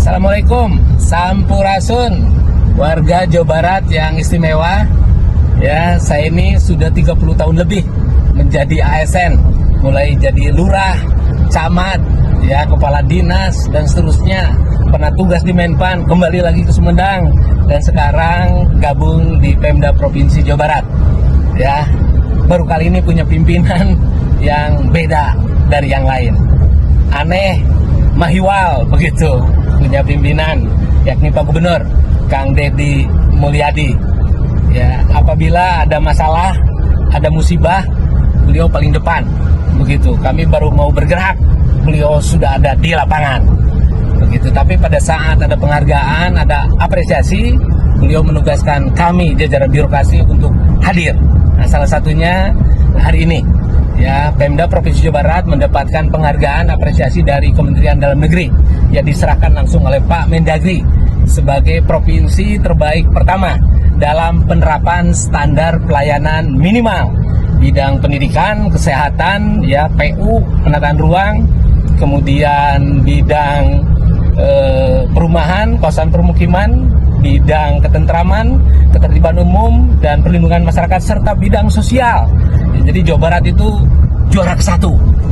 Assalamualaikum, Sampurasun, warga Jawa Barat yang istimewa. Ya, saya ini sudah 30 tahun lebih menjadi ASN, mulai jadi lurah, camat, ya, kepala dinas dan seterusnya. Pernah tugas di Menpan, kembali lagi ke Sumedang, dan sekarang gabung di Pemda Provinsi Jawa Barat. Ya, baru kali ini punya pimpinan yang beda dari yang lain. Aneh, mahiwal begitu, punya pimpinan yakni Pak Gubernur Kang Deddy Mulyadi. Ya, apabila ada masalah, ada musibah, beliau paling depan begitu. Kami baru mau bergerak, beliau sudah ada di lapangan begitu. Tapi pada saat ada penghargaan, ada apresiasi, beliau menugaskan kami jajaran birokrasi untuk hadir. Nah, salah satunya hari ini, ya, Pemda Provinsi Jawa Barat mendapatkan penghargaan apresiasi dari Kementerian Dalam Negeri yang diserahkan langsung oleh Pak Mendagri sebagai provinsi terbaik pertama dalam penerapan standar pelayanan minimal bidang pendidikan, kesehatan, ya, PU, penataan ruang, kemudian bidang perumahan, kawasan permukiman, bidang ketentraman, ketertiban umum, dan perlindungan masyarakat, serta bidang sosial. Jadi Jawa Barat itu juara ke-1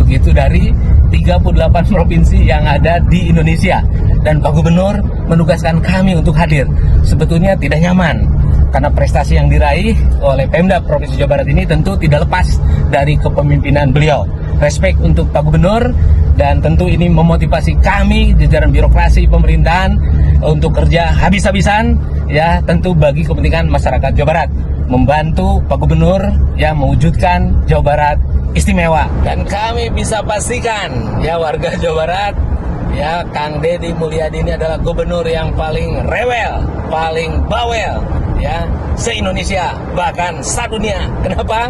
begitu dari 38 provinsi yang ada di Indonesia. Dan Pak Gubernur menugaskan kami untuk hadir. Sebetulnya tidak nyaman karena prestasi yang diraih oleh Pemda Provinsi Jawa Barat ini tentu tidak lepas dari kepemimpinan beliau. Respect untuk Pak Gubernur, dan tentu ini memotivasi kami jajaran birokrasi pemerintahan untuk kerja habis-habisan, ya, tentu bagi kepentingan masyarakat Jawa Barat, membantu Pak Gubernur yang mewujudkan Jawa Barat istimewa. Dan kami bisa pastikan, ya, warga Jawa Barat, ya, Kang Deddy Mulyadi ini adalah gubernur yang paling rewel, paling bawel, ya, se-Indonesia, bahkan se-dunia. Kenapa?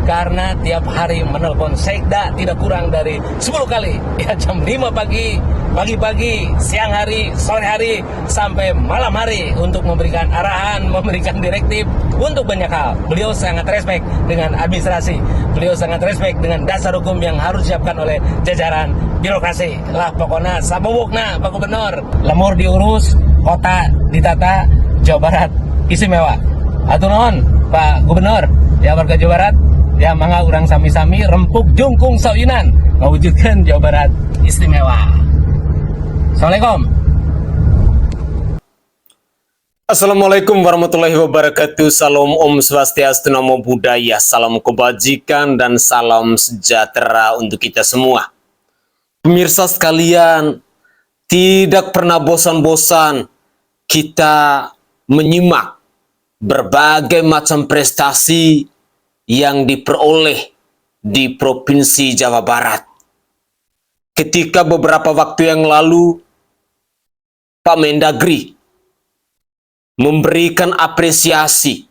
Karena tiap hari menelpon sekda tidak kurang dari 10 kali, ya, jam 5 pagi, pagi-pagi, siang hari, sore hari, sampai malam hari, untuk memberikan arahan, memberikan direktif untuk banyak hal. Beliau sangat respect dengan administrasi, beliau sangat respect dengan dasar hukum yang harus disiapkan oleh jajaran birokrasi. Lah pokoknya sabubukna Pak Gubernur, lemur diurus, kota ditata, Jawa Barat istimewa. Atur nuhun Pak Gubernur, ya, warga Jawa Barat, ya, mangga urang sami-sami rempuk jungkung sawinan mewujudkan Jawa Barat istimewa. Assalamualaikum. Assalamualaikum warahmatullahi wabarakatuh. Salam Om Swastiastu, Namo Buddhaya, salam kebajikan dan salam sejahtera untuk kita semua. Pemirsa sekalian, tidak pernah bosan-bosan kita menyimak berbagai macam prestasi yang diperoleh di Provinsi Jawa Barat. Ketika beberapa waktu yang lalu Pak Mendagri memberikan apresiasi,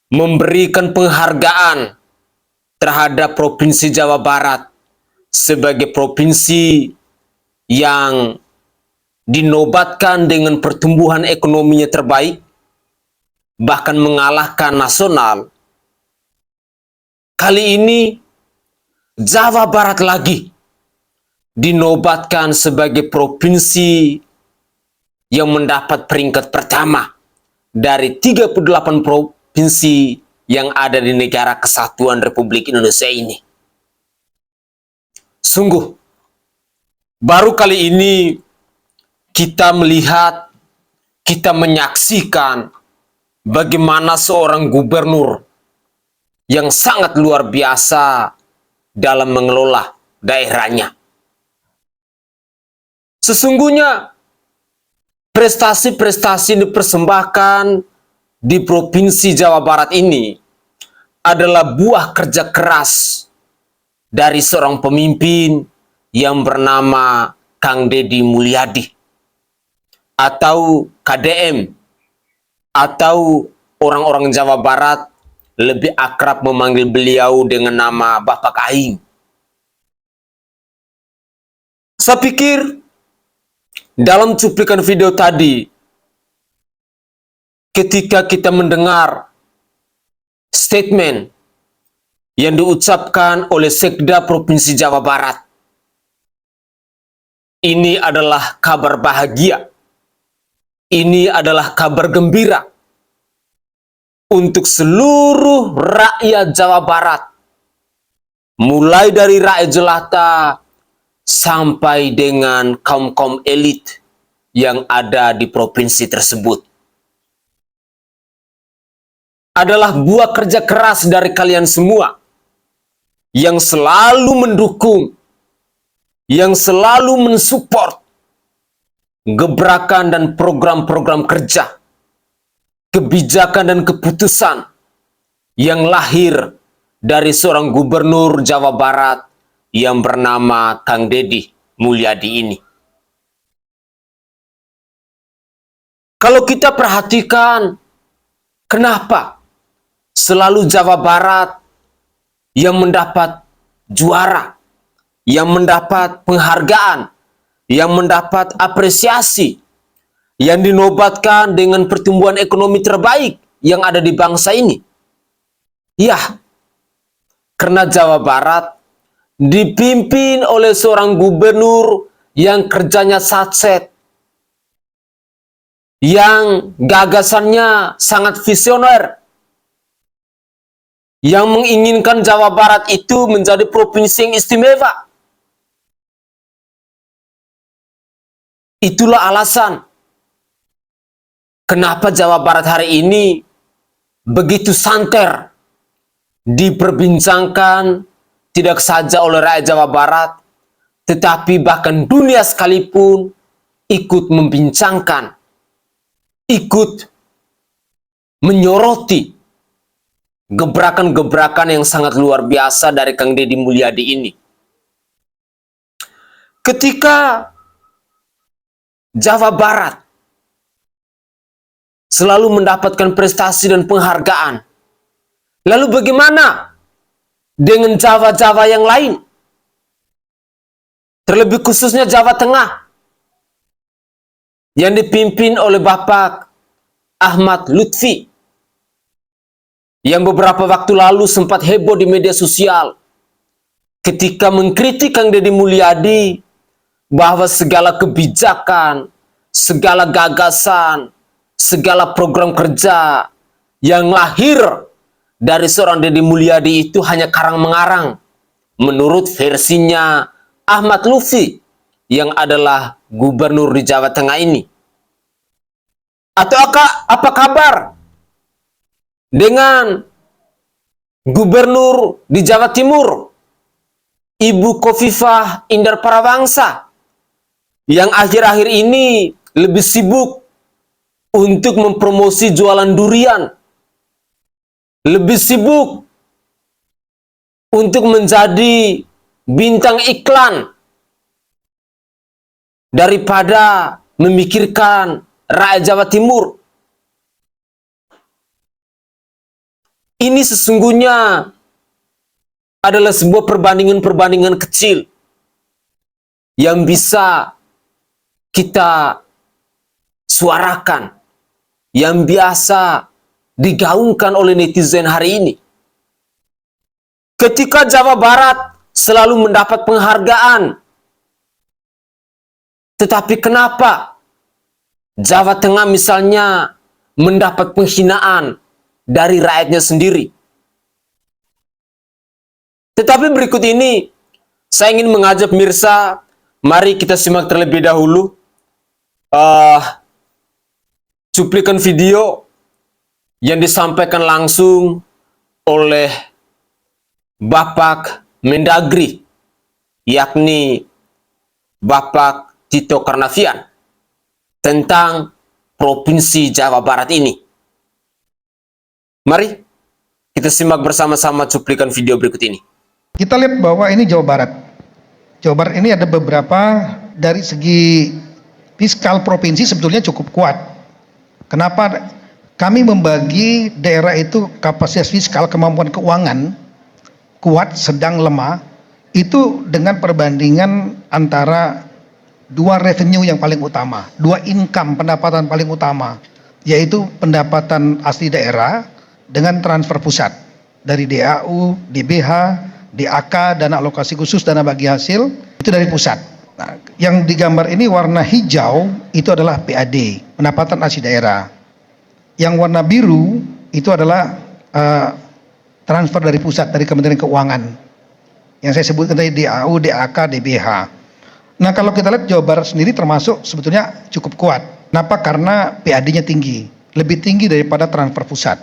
memberikan penghargaan terhadap Provinsi Jawa Barat sebagai provinsi yang dinobatkan dengan pertumbuhan ekonominya terbaik, bahkan mengalahkan nasional. Kali ini Jawa Barat lagi dinobatkan sebagai provinsi yang mendapat peringkat pertama dari 38 provinsi yang ada di negara Kesatuan Republik Indonesia ini. Sungguh, baru kali ini kita melihat, kita menyaksikan bagaimana seorang gubernur yang sangat luar biasa dalam mengelola daerahnya. Sesungguhnya prestasi-prestasi yang dipersembahkan di Provinsi Jawa Barat ini adalah buah kerja keras dari seorang pemimpin yang bernama Kang Deddy Mulyadi, atau KDM, atau orang-orang Jawa Barat lebih akrab memanggil beliau dengan nama Bapak Aing. Saya pikir dalam cuplikan video tadi, ketika kita mendengar statement yang diucapkan oleh Sekda Provinsi Jawa Barat, ini adalah kabar bahagia Ini adalah kabar gembira untuk seluruh rakyat Jawa Barat, mulai dari rakyat jelata sampai dengan kaum-kaum elit yang ada di provinsi tersebut. Adalah buah kerja keras dari kalian semua yang selalu mendukung, yang selalu mensupport gebrakan dan program-program kerja, kebijakan dan keputusan yang lahir dari seorang gubernur Jawa Barat yang bernama Kang Deddy Mulyadi ini. Kalau kita perhatikan, kenapa selalu Jawa Barat yang mendapat juara, yang mendapat penghargaan, yang mendapat apresiasi, yang dinobatkan dengan pertumbuhan ekonomi terbaik yang ada di bangsa ini? Ya, karena Jawa Barat dipimpin oleh seorang gubernur yang kerjanya satset, yang gagasannya sangat visioner, yang menginginkan Jawa Barat itu menjadi provinsi yang istimewa. Itulah alasan kenapa Jawa Barat hari ini begitu santer diperbincangkan, tidak saja oleh rakyat Jawa Barat, tetapi bahkan dunia sekalipun ikut membincangkan, ikut menyoroti gebrakan-gebrakan yang sangat luar biasa dari Kang Deddy Mulyadi ini. Ketika Jawa Barat selalu mendapatkan prestasi dan penghargaan, lalu bagaimana dengan Jawa-Jawa yang lain? Terlebih khususnya Jawa Tengah yang dipimpin oleh Bapak Ahmad Lutfi, yang beberapa waktu lalu sempat heboh di media sosial ketika mengkritik Kang Deddy Mulyadi bahwa segala kebijakan, segala gagasan, segala program kerja yang lahir dari seorang Deddy Mulyadi itu hanya karang-mengarang menurut versinya Ahmad Lutfi yang adalah gubernur di Jawa Tengah ini. Atau apa kabar dengan gubernur di Jawa Timur, Ibu Khofifah Indar Parawangsa, yang akhir-akhir ini lebih sibuk untuk mempromosi jualan durian, lebih sibuk untuk menjadi bintang iklan daripada memikirkan rakyat Jawa Timur. Ini sesungguhnya adalah sebuah perbandingan-perbandingan kecil yang bisa kita suarakan, yang biasa digaungkan oleh netizen hari ini. Ketika Jawa Barat selalu mendapat penghargaan, tetapi kenapa Jawa Tengah misalnya mendapat penghinaan dari rakyatnya sendiri? Tetapi berikut ini saya ingin mengajak pemirsa, mari kita simak terlebih dahulu cuplikan video yang disampaikan langsung oleh Bapak Mendagri, yakni Bapak Tito Karnavian, tentang Provinsi Jawa Barat ini. Mari kita simak bersama-sama cuplikan video berikut ini. Kita lihat bahwa ini Jawa Barat. Jawa Barat ini ada beberapa dari segi fiskal provinsi sebetulnya cukup kuat. Kenapa? Kami membagi daerah itu kapasitas fiskal, kemampuan keuangan kuat, sedang, lemah, itu dengan perbandingan antara dua revenue yang paling utama, dua income, pendapatan paling utama, yaitu pendapatan asli daerah dengan transfer pusat dari DAU, DBH, DAK, dana alokasi khusus, dana bagi hasil, itu dari pusat. Nah, yang digambar ini warna hijau itu adalah PAD, pendapatan asli daerah. Yang warna biru itu adalah transfer dari pusat, dari Kementerian Keuangan. Yang saya sebutkan tadi DAU, DAK, DBH. Nah, kalau kita lihat Jawa Barat sendiri termasuk sebetulnya cukup kuat. Kenapa? Karena PAD-nya tinggi, lebih tinggi daripada transfer pusat.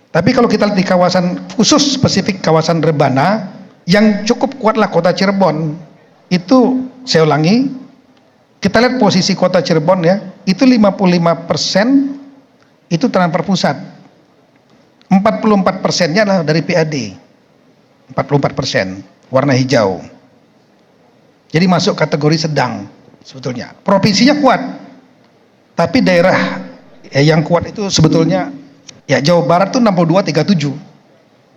Tapi kalau kita lihat di kawasan khusus spesifik kawasan Rebana, yang cukup kuatlah kota Cirebon. Itu saya ulangi, kita lihat posisi kota Cirebon ya, itu 55% itu transfer pusat. 44%-nya adalah dari PAD. 44% warna hijau. Jadi masuk kategori sedang sebetulnya. Provinsinya kuat. Tapi daerah yang kuat itu sebetulnya ya Jawa Barat tuh 62-37.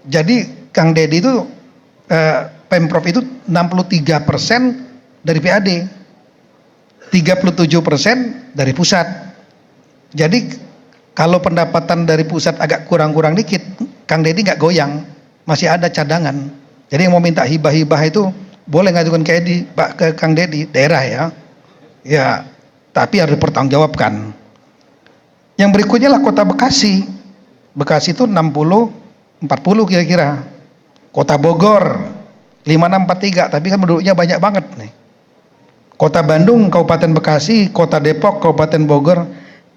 Jadi Kang Deddy itu Pemprov itu 63% dari PAD, 37% dari pusat. Jadi kalau pendapatan dari pusat agak kurang-kurang dikit, Kang Deddy nggak goyang, masih ada cadangan. Jadi yang mau minta hibah-hibah itu boleh ngajukan ke Kang Deddy, daerah ya. Ya, tapi harus dipertanggungjawabkan. Yang berikutnya lah kota Bekasi. Bekasi itu 60-40 kira-kira. Kota Bogor 5643, tapi kan penduduknya banyak banget nih. Kota Bandung, Kabupaten Bekasi, Kota Depok, Kabupaten Bogor.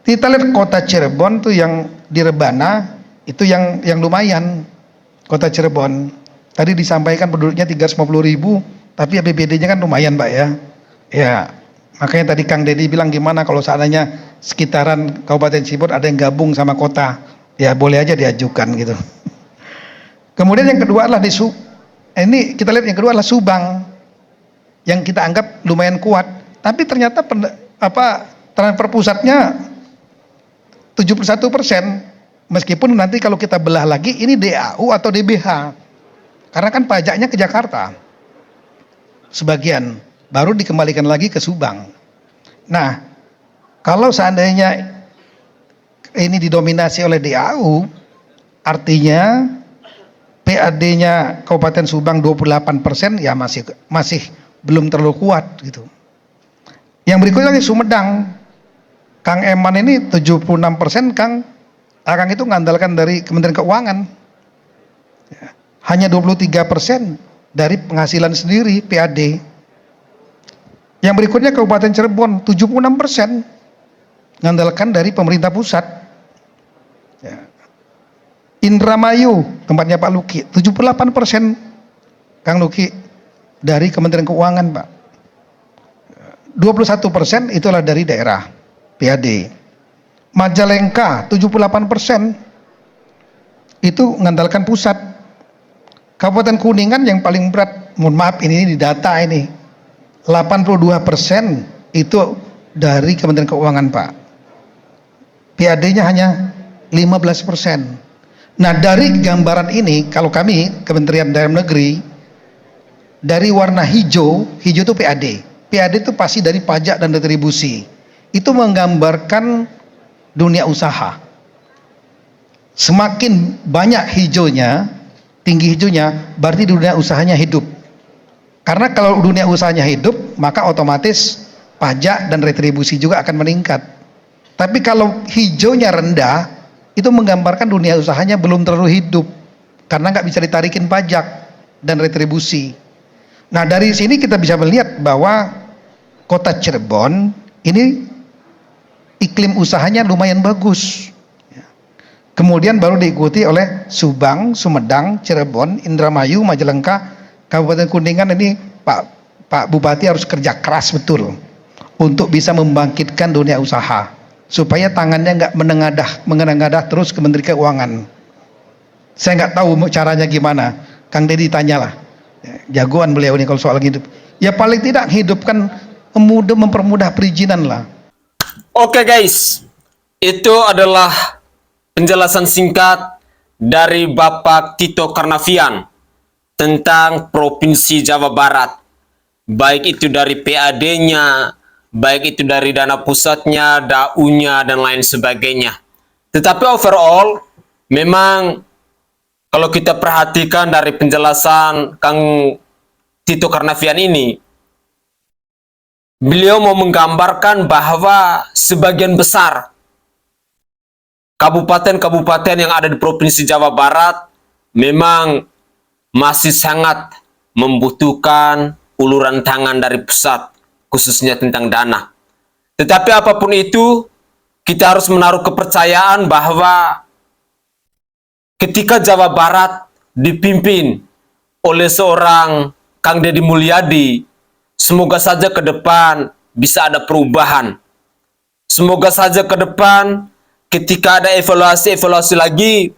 Kita lihat kota Cirebon tuh yang di Rebana itu yang lumayan. Kota Cirebon tadi disampaikan penduduknya 350.000, tapi APBD-nya kan lumayan, Pak ya. Ya, makanya tadi Kang Deddy bilang gimana kalau seandainya sekitaran Kabupaten Cirebon ada yang gabung sama kota, ya boleh aja diajukan gitu. Kemudian yang kedua adalah ini kita lihat yang kedua adalah Subang, yang kita anggap lumayan kuat, tapi ternyata transfer pusatnya 71%, meskipun nanti kalau kita belah lagi ini DAU atau DBH, karena kan pajaknya ke Jakarta sebagian, baru dikembalikan lagi ke Subang. Nah, kalau seandainya ini didominasi oleh DAU, artinya PAD-nya Kabupaten Subang 28%, ya masih belum terlalu kuat gitu. Yang berikutnya lagi Sumedang, Kang Eman ini 76%, Kang itu mengandalkan dari Kementerian Keuangan. Hanya 23% dari penghasilan sendiri PAD. Yang berikutnya Kabupaten Cirebon 76% mengandalkan dari pemerintah pusat. Ya. Indramayu tempatnya Pak Luki 78%, Kang Luki, dari Kementerian Keuangan, Pak. 21% itulah dari daerah PAD. Majalengka 78% itu mengandalkan pusat. Kabupaten Kuningan yang paling berat, mohon maaf ini di data ini, 82% itu dari Kementerian Keuangan, Pak. PAD-nya hanya 15%. Nah, dari gambaran ini, kalau kami Kementerian Dalam Negeri, dari warna hijau itu PAD. PAD itu pasti dari pajak dan retribusi. Itu menggambarkan dunia usaha. Semakin banyak hijaunya, tinggi hijaunya, berarti dunia usahanya hidup. Karena kalau dunia usahanya hidup, maka otomatis pajak dan retribusi juga akan meningkat. Tapi kalau hijaunya rendah, itu menggambarkan dunia usahanya belum terlalu hidup, karena nggak bisa ditarikin pajak dan retribusi. Nah, dari sini kita bisa melihat bahwa kota Cirebon ini iklim usahanya lumayan bagus. Kemudian baru diikuti oleh Subang, Sumedang, Cirebon, Indramayu, Majalengka, Kabupaten Kuningan. Ini Pak Bupati harus kerja keras betul untuk bisa membangkitkan dunia usaha, supaya tangannya nggak menengadah terus ke Menteri Keuangan. Saya nggak tahu caranya gimana. Kang Deddy tanyalah. Jagoan beliau ini kalau soal hidup. Ya paling tidak hidupkan, mempermudah perizinan lah. Oke guys, itu adalah penjelasan singkat dari Bapak Tito Karnavian tentang Provinsi Jawa Barat. Baik itu dari PAD-nya, baik itu dari dana pusatnya, DAU-nya, dan lain sebagainya. Tetapi overall, memang kalau kita perhatikan dari penjelasan Kang Tito Karnavian ini, beliau mau menggambarkan bahwa sebagian besar kabupaten-kabupaten yang ada di Provinsi Jawa Barat memang masih sangat membutuhkan uluran tangan dari pusat, khususnya tentang dana. Tetapi apapun itu, kita harus menaruh kepercayaan bahwa ketika Jawa Barat dipimpin oleh seorang Kang Deddy Mulyadi, semoga saja ke depan bisa ada perubahan. Semoga saja ke depan ketika ada evaluasi lagi,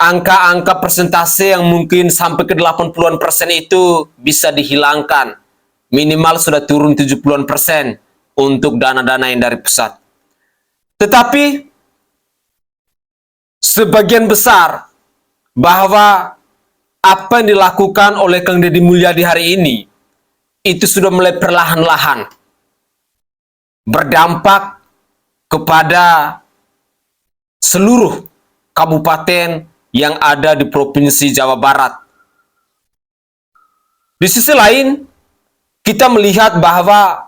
angka-angka persentase yang mungkin sampai ke 80-an% itu bisa dihilangkan. Minimal sudah turun 70-an% untuk dana-dana yang dari pusat. Tetapi sebagian besar bahwa apa yang dilakukan oleh Kang Deddy Mulyadi hari ini itu sudah mulai perlahan-lahan berdampak kepada seluruh kabupaten yang ada di Provinsi Jawa Barat. Di sisi lain, kita melihat bahwa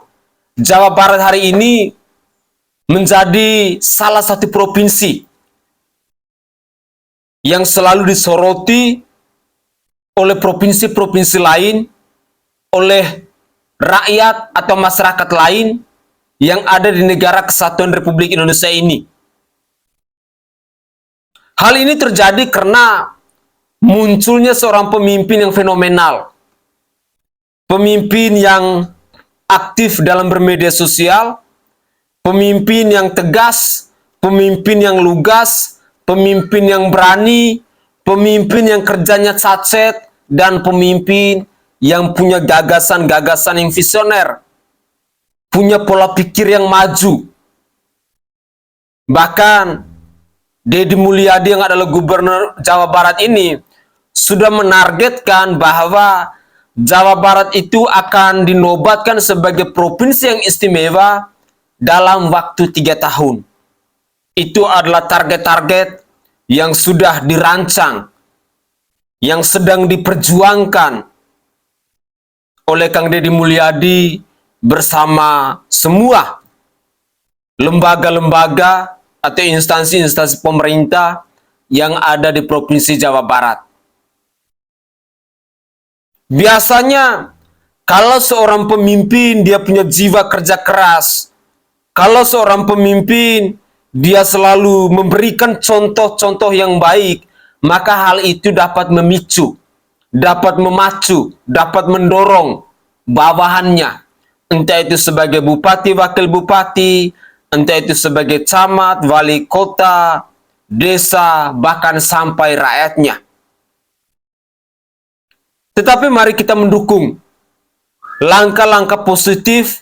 Jawa Barat hari ini menjadi salah satu provinsi yang selalu disoroti oleh provinsi-provinsi lain, oleh rakyat atau masyarakat lain yang ada di negara kesatuan Republik Indonesia ini. Hal ini terjadi karena munculnya seorang pemimpin yang fenomenal. Pemimpin yang aktif dalam bermedia sosial, pemimpin yang tegas, pemimpin yang lugas, pemimpin yang berani, pemimpin yang kerjanya sacet, dan pemimpin yang punya gagasan-gagasan yang visioner, punya pola pikir yang maju. Bahkan Deddy Mulyadi yang adalah gubernur Jawa Barat ini sudah menargetkan bahwa Jawa Barat itu akan dinobatkan sebagai provinsi yang istimewa dalam waktu 3 tahun. Itu adalah target-target yang sudah dirancang, yang sedang diperjuangkan oleh Kang Deddy Mulyadi bersama semua lembaga-lembaga atau instansi-instansi pemerintah yang ada di Provinsi Jawa Barat. Biasanya kalau seorang pemimpin dia punya jiwa kerja keras, kalau seorang pemimpin dia selalu memberikan contoh-contoh yang baik, maka hal itu dapat memicu, dapat memacu, dapat mendorong bawahannya. Entah itu sebagai bupati, wakil bupati, entah itu sebagai camat, wali kota, desa, bahkan sampai rakyatnya. Tetapi mari kita mendukung langkah-langkah positif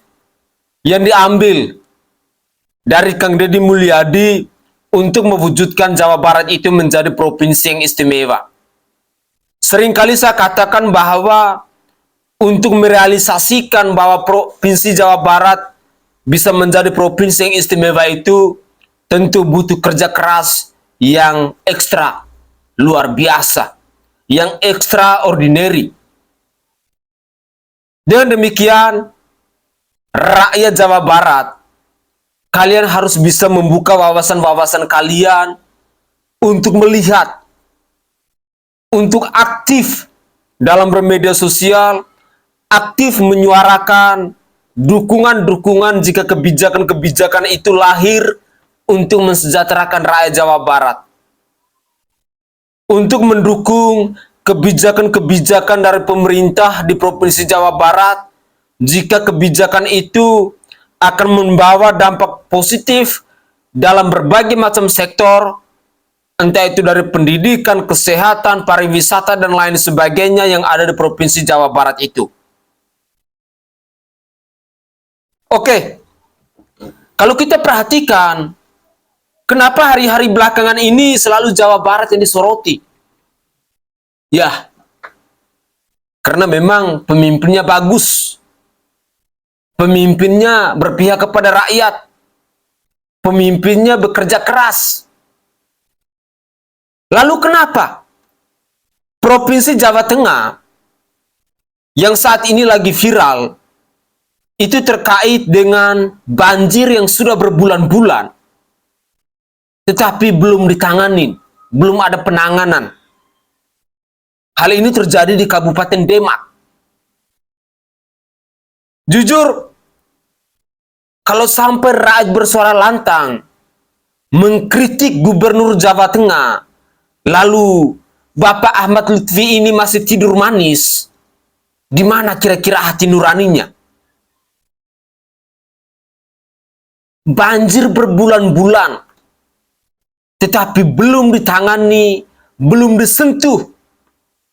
yang diambil dari Kang Deddy Mulyadi untuk mewujudkan Jawa Barat itu menjadi provinsi yang istimewa. Seringkali saya katakan bahwa untuk merealisasikan bahwa Provinsi Jawa Barat bisa menjadi provinsi yang istimewa itu tentu butuh kerja keras yang ekstra, luar biasa, yang extraordinary. Dengan demikian, rakyat Jawa Barat, kalian harus bisa membuka wawasan-wawasan kalian untuk melihat, untuk aktif dalam bermedia sosial, aktif menyuarakan dukungan-dukungan jika kebijakan-kebijakan itu lahir untuk mensejahterakan rakyat Jawa Barat. Untuk mendukung kebijakan-kebijakan dari pemerintah di Provinsi Jawa Barat, jika kebijakan itu akan membawa dampak positif dalam berbagai macam sektor, entah itu dari pendidikan, kesehatan, pariwisata, dan lain sebagainya yang ada di Provinsi Jawa Barat itu. Oke, kalau kita perhatikan, kenapa hari-hari belakangan ini selalu Jawa Barat yang disoroti? Ya, karena memang pemimpinnya bagus. Pemimpinnya berpihak kepada rakyat. Pemimpinnya bekerja keras. Lalu kenapa Provinsi Jawa Tengah yang saat ini lagi viral itu terkait dengan banjir yang sudah berbulan-bulan tetapi belum ditangani, belum ada penanganan. Hal ini terjadi di Kabupaten Demak. Jujur, kalau sampai rakyat bersuara lantang mengkritik Gubernur Jawa Tengah, lalu Bapak Ahmad Lutfi ini masih tidur manis, di mana kira-kira hati nuraninya? Banjir berbulan-bulan tetapi belum ditangani, belum disentuh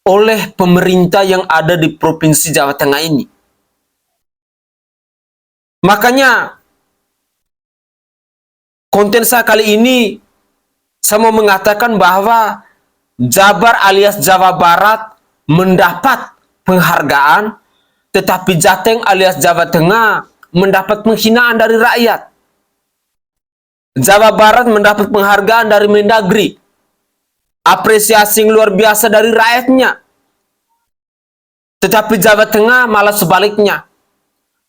oleh pemerintah yang ada di Provinsi Jawa Tengah ini. Makanya konten saya kali ini saya mau mengatakan bahwa Jabar alias Jawa Barat mendapat penghargaan, tetapi Jateng alias Jawa Tengah mendapat penghinaan dari rakyat. Jawa Barat mendapat penghargaan dari Mendagri, apresiasi yang luar biasa dari rakyatnya. Tetapi Jawa Tengah malah sebaliknya,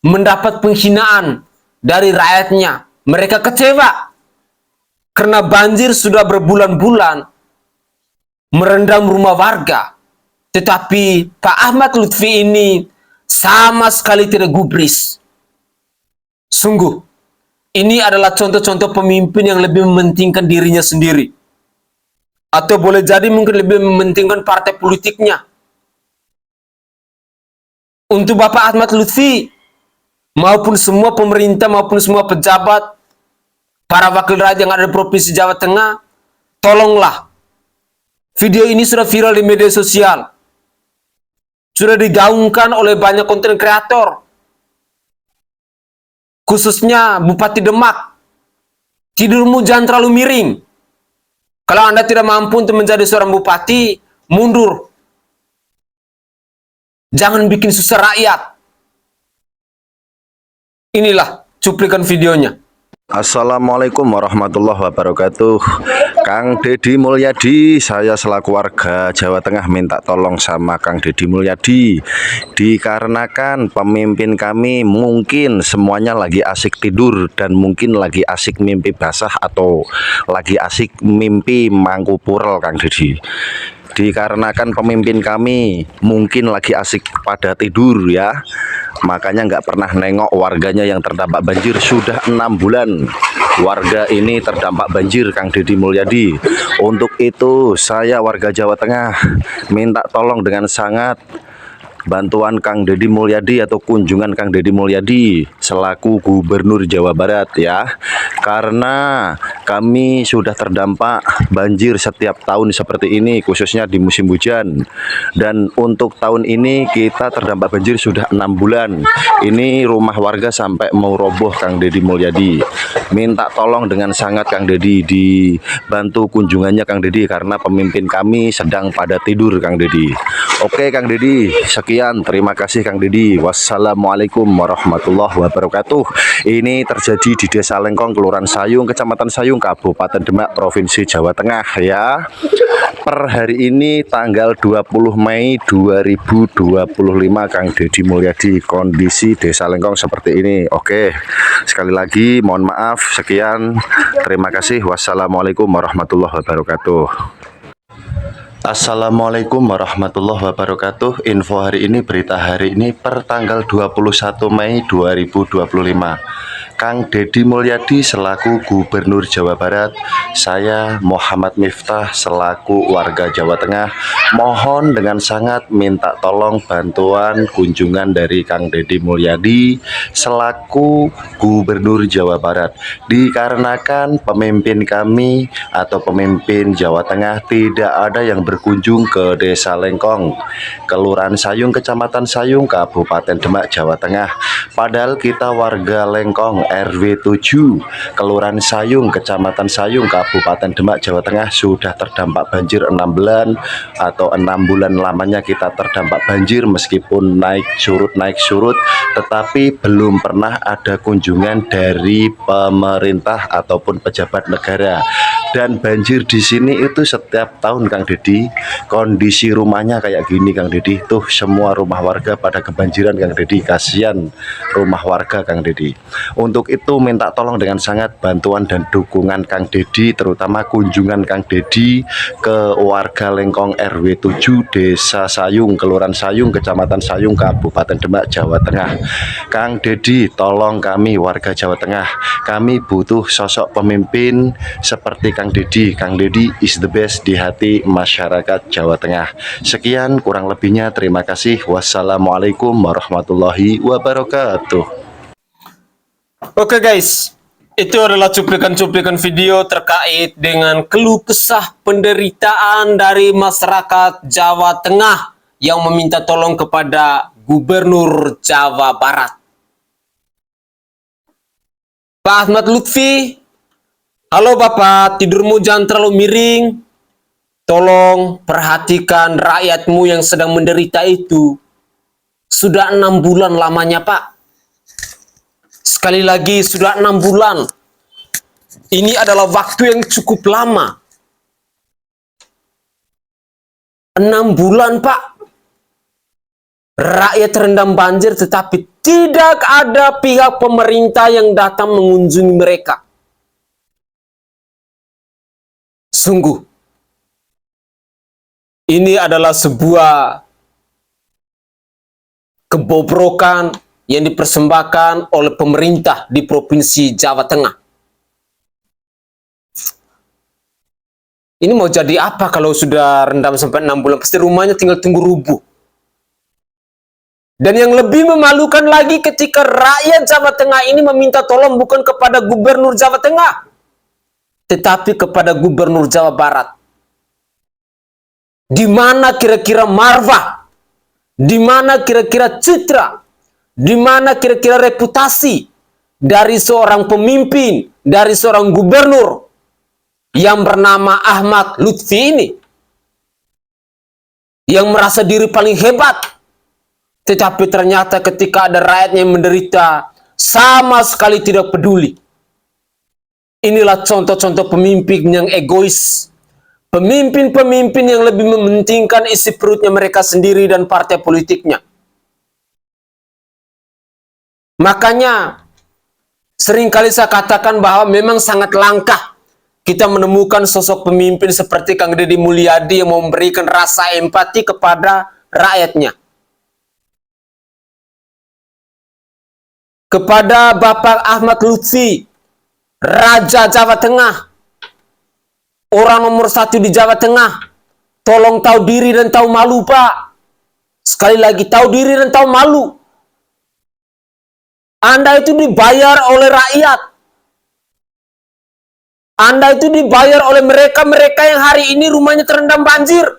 mendapat penghinaan dari rakyatnya. Mereka kecewa karena banjir sudah berbulan-bulan merendam rumah warga. Tetapi Pak Ahmad Lutfi ini sama sekali tidak gubris. Sungguh, ini adalah contoh-contoh pemimpin yang lebih mementingkan dirinya sendiri. Atau boleh jadi mungkin lebih mementingkan partai politiknya. Untuk Bapak Ahmad Lutfi, maupun semua pemerintah, maupun semua pejabat, para wakil rakyat yang ada di Provinsi Jawa Tengah, tolonglah. Video ini sudah viral di media sosial. Sudah digaungkan oleh banyak konten kreator. Khususnya Bupati Demak. Tidurmu jangan terlalu miring. Kalau Anda tidak mampu untuk menjadi seorang bupati, mundur. Jangan bikin susah rakyat. Inilah cuplikan videonya. Assalamualaikum warahmatullahi wabarakatuh. Kang Deddy Mulyadi, saya selaku warga Jawa Tengah minta tolong sama Kang Deddy Mulyadi. Dikarenakan pemimpin kami mungkin semuanya lagi asik tidur dan mungkin lagi asik mimpi basah atau lagi asik mimpi mangku purel, Kang Deddy. Dikarenakan pemimpin kami mungkin lagi asik pada tidur ya, makanya nggak pernah nengok warganya yang terdampak banjir. Sudah 6 bulan warga ini terdampak banjir, Kang Deddy Mulyadi. Untuk itu saya warga Jawa Tengah minta tolong dengan sangat bantuan Kang Deddy Mulyadi atau kunjungan Kang Deddy Mulyadi selaku Gubernur Jawa Barat ya, karena kami sudah terdampak banjir setiap tahun seperti ini, khususnya di musim hujan. Dan untuk tahun ini kita terdampak banjir sudah 6 bulan. Ini rumah warga sampai mau roboh, Kang Deddy Mulyadi. Minta tolong dengan sangat Kang Deddy, dibantu kunjungannya Kang Deddy, karena pemimpin kami sedang pada tidur, Kang Deddy. Oke Kang Deddy, sekian, terima kasih Kang Deddy. Wassalamualaikum warahmatullahi wabarakatuh. Ini terjadi di Desa Lengkong, Kelurahan Sayung, Kecamatan Sayung, Kabupaten Demak, Provinsi Jawa Tengah ya. Per hari ini tanggal 20 Mei 2025, Kang Deddy Mulyadi, kondisi Desa Lengkong seperti ini. Oke, sekali lagi mohon maaf, sekian, terima kasih. Wassalamualaikum warahmatullahi wabarakatuh. Assalamualaikum warahmatullahi wabarakatuh. Info hari ini, berita hari ini per tanggal 21 Mei 2025. Kang Deddy Mulyadi selaku Gubernur Jawa Barat, saya Muhammad Miftah selaku warga Jawa Tengah mohon dengan sangat minta tolong bantuan kunjungan dari Kang Deddy Mulyadi selaku Gubernur Jawa Barat. Dikarenakan pemimpin kami atau pemimpin Jawa Tengah tidak ada yang berkunjung ke Desa Lengkong, Kelurahan Sayung, Kecamatan Sayung, Kabupaten Demak, Jawa Tengah. Padahal kita warga Lengkong RW 7, Kelurahan Sayung, Kecamatan Sayung, Kabupaten Demak, Jawa Tengah sudah terdampak banjir 6 bulan atau 6 bulan lamanya kita terdampak banjir, meskipun naik surut, tetapi belum pernah ada kunjungan dari pemerintah ataupun pejabat negara. Dan banjir di sini itu setiap tahun Kang Deddy, kondisi rumahnya kayak gini Kang Deddy. Tuh semua rumah warga pada kebanjiran Kang Deddy. Kasihan rumah warga Kang Deddy. Untuk itu minta tolong dengan sangat bantuan dan dukungan Kang Deddy, terutama kunjungan Kang Deddy ke warga Lengkong RW 7 Desa Sayung, Kelurahan Sayung, Kecamatan Sayung, Kabupaten Demak, Jawa Tengah. Kang Deddy, tolong kami warga Jawa Tengah. Kami butuh sosok pemimpin seperti Kang Deddy. Kang Deddy is the best di hati masyarakat Jawa Tengah. Sekian kurang lebihnya, terima kasih. Wassalamualaikum warahmatullahi wabarakatuh. Oke guys, itu adalah cuplikan-cuplikan video terkait dengan keluh kesah penderitaan dari masyarakat Jawa Tengah yang meminta tolong kepada Gubernur Jawa Barat. Pak Ahmad Lutfi, halo Bapak, tidurmu jangan terlalu miring. Tolong perhatikan rakyatmu yang sedang menderita itu. Sudah 6 bulan lamanya Pak. Sekali lagi, sudah 6 bulan. Ini adalah waktu yang cukup lama. 6 bulan Pak. Rakyat terendam banjir tetapi tidak ada pihak pemerintah yang datang mengunjungi mereka. Sungguh, ini adalah sebuah kebobrokan yang dipersembahkan oleh pemerintah di Provinsi Jawa Tengah. Ini mau jadi apa kalau sudah rendam sampai 6 bulan? Pasti rumahnya tinggal tunggu rubuh. Dan yang lebih memalukan lagi ketika rakyat Jawa Tengah ini meminta tolong bukan kepada Gubernur Jawa Tengah, tetapi kepada Gubernur Jawa Barat. Di mana kira-kira marwah? Di mana kira-kira citra? Di mana kira-kira reputasi dari seorang pemimpin, dari seorang gubernur yang bernama Ahmad Lutfi ini? Yang merasa diri paling hebat. Tetapi ternyata ketika ada rakyatnya yang menderita, sama sekali tidak peduli. Inilah contoh-contoh pemimpin yang egois. Pemimpin-pemimpin yang lebih mementingkan isi perutnya mereka sendiri dan partai politiknya. Makanya, seringkali saya katakan bahwa memang sangat langka kita menemukan sosok pemimpin seperti Kang Deddy Mulyadi yang memberikan rasa empati kepada rakyatnya. Kepada Bapak Ahmad Lutfi, Raja Jawa Tengah, orang nomor 1 di Jawa Tengah, tolong tahu diri dan tahu malu Pak. Sekali lagi, tahu diri dan tahu malu. Anda itu dibayar oleh rakyat. Anda itu dibayar oleh mereka-mereka yang hari ini rumahnya terendam banjir.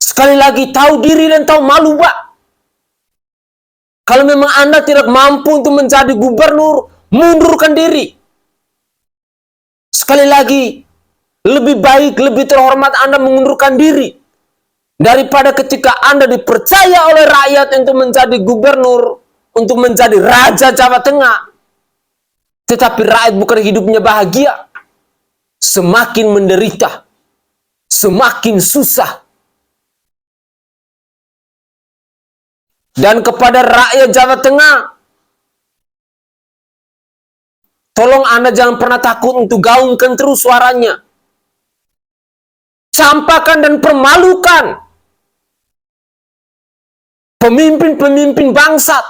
Sekali lagi, tahu diri dan tahu malu Pak. Kalau memang Anda tidak mampu untuk menjadi gubernur, mundurkan diri. Sekali lagi, lebih baik, lebih terhormat Anda mengundurkan diri daripada ketika Anda dipercaya oleh rakyat untuk menjadi gubernur, untuk menjadi Raja Jawa Tengah. Tetapi rakyat bukan hidupnya bahagia, semakin menderita, semakin susah. Dan kepada rakyat Jawa Tengah, tolong Anda jangan pernah takut untuk gaungkan terus suaranya. Campakan dan permalukan pemimpin-pemimpin bangsat,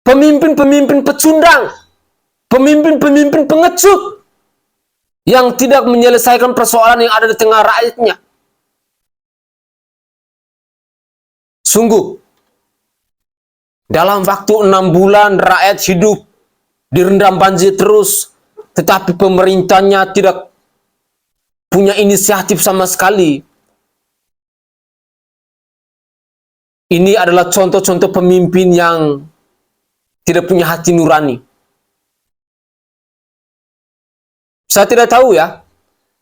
pemimpin-pemimpin pecundang, pemimpin-pemimpin pengecut yang tidak menyelesaikan persoalan yang ada di tengah rakyatnya. Sungguh, dalam waktu 6 bulan rakyat hidup direndam banjir terus, tetapi pemerintahnya tidak punya inisiatif sama sekali. Ini adalah contoh-contoh pemimpin yang tidak punya hati nurani. Saya tidak tahu ya,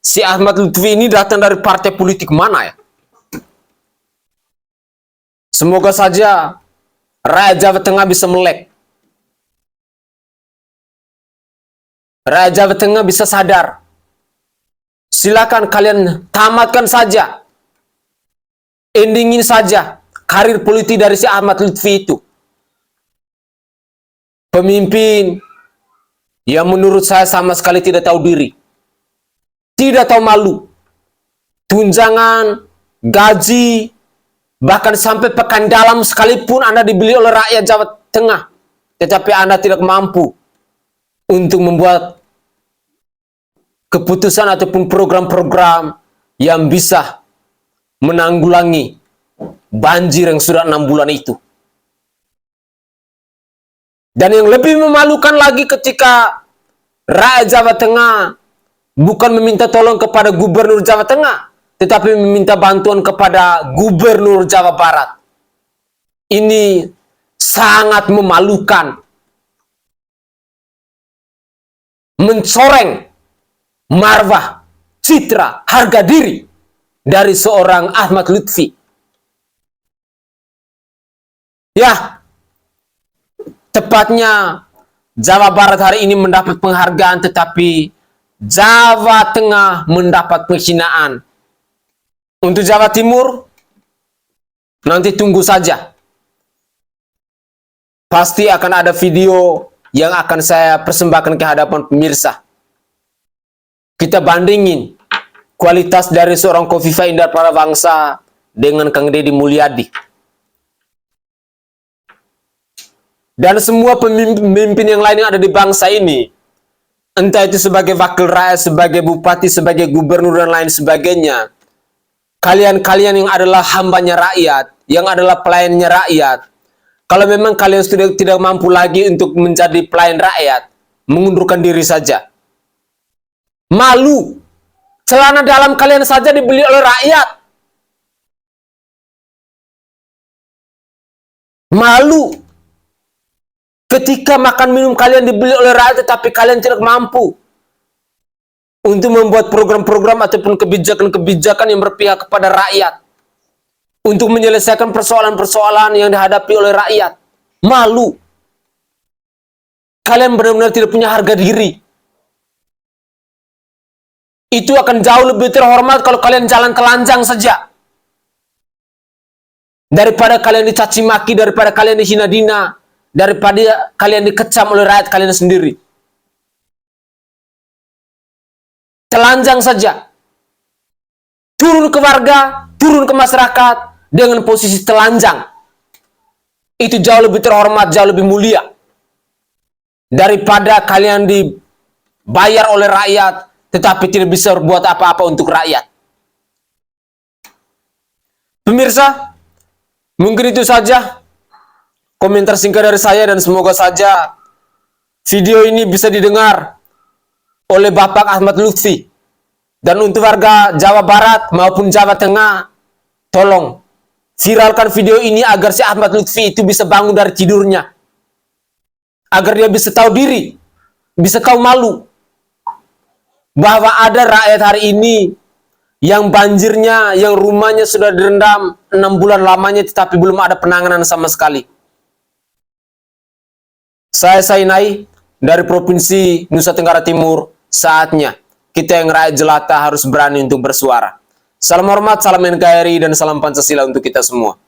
si Ahmad Lutfi ini datang dari partai politik mana ya? Semoga saja rakyat Jawa Tengah bisa melek. rakyat Jawa Tengah bisa sadar. Silakan kalian tamatkan saja, endingin saja karir politik dari si Ahmad Lutfi itu. Pemimpin yang menurut saya sama sekali tidak tahu diri, tidak tahu malu. Tunjangan, gaji, bahkan sampai pekan dalam sekalipun Anda dibeli oleh rakyat Jawa Tengah, tetapi Anda tidak mampu untuk membuat keputusan ataupun program-program yang bisa menanggulangi banjir yang sudah 6 bulan itu. Dan yang lebih memalukan lagi ketika rakyat Jawa Tengah bukan meminta tolong kepada Gubernur Jawa Tengah, tetapi meminta bantuan kepada Gubernur Jawa Barat. Ini sangat memalukan. Mencoreng marwah, citra, harga diri dari seorang Ahmad Lutfi. Ya, tepatnya Jawa Barat hari ini mendapat penghargaan, tetapi Jawa Tengah mendapat penghinaan. Untuk Jawa Timur, nanti tunggu saja. Pasti akan ada video yang akan saya persembahkan ke hadapan pemirsa. Kita bandingin kualitas dari seorang Khofifah Indar Parawangsa dengan Kang Deddy Mulyadi. Dan semua pemimpin yang lain yang ada di bangsa ini, entah itu sebagai wakil rakyat, sebagai bupati, sebagai gubernur, dan lain sebagainya, kalian-kalian yang adalah hambanya rakyat, yang adalah pelayannya rakyat, kalau memang kalian sudah tidak mampu lagi untuk menjadi pelayan rakyat, mengundurkan diri saja. Malu. Celana dalam kalian saja dibeli oleh rakyat. Malu. Ketika makan minum kalian dibeli oleh rakyat, tetapi kalian tidak mampu untuk membuat program-program ataupun kebijakan-kebijakan yang berpihak kepada rakyat, untuk menyelesaikan persoalan-persoalan yang dihadapi oleh rakyat. Malu. Kalian benar-benar tidak punya harga diri. Itu akan jauh lebih terhormat kalau kalian jalan telanjang saja, daripada kalian dicaci maki, daripada kalian dihina dina, daripada kalian dikecam oleh rakyat kalian sendiri. Telanjang saja, turun ke warga, turun ke masyarakat dengan posisi telanjang, itu jauh lebih terhormat, jauh lebih mulia daripada kalian dibayar oleh rakyat tetapi tidak bisa berbuat apa-apa untuk rakyat. Pemirsa, mungkin itu saja komentar singkat dari saya, dan semoga saja video ini bisa didengar oleh Bapak Ahmad Lutfi. Dan untuk warga Jawa Barat maupun Jawa Tengah, tolong viralkan video ini agar si Ahmad Lutfi itu bisa bangun dari tidurnya, agar dia bisa tahu diri, bisa tahu malu bahwa ada rakyat hari ini yang banjirnya, yang rumahnya sudah direndam 6 bulan lamanya, tetapi belum ada penanganan sama sekali. Saya Sainai dari Provinsi Nusa Tenggara Timur. Saatnya kita yang rakyat jelata harus berani untuk bersuara. Salam hormat, salam NKRI, dan salam Pancasila untuk kita semua.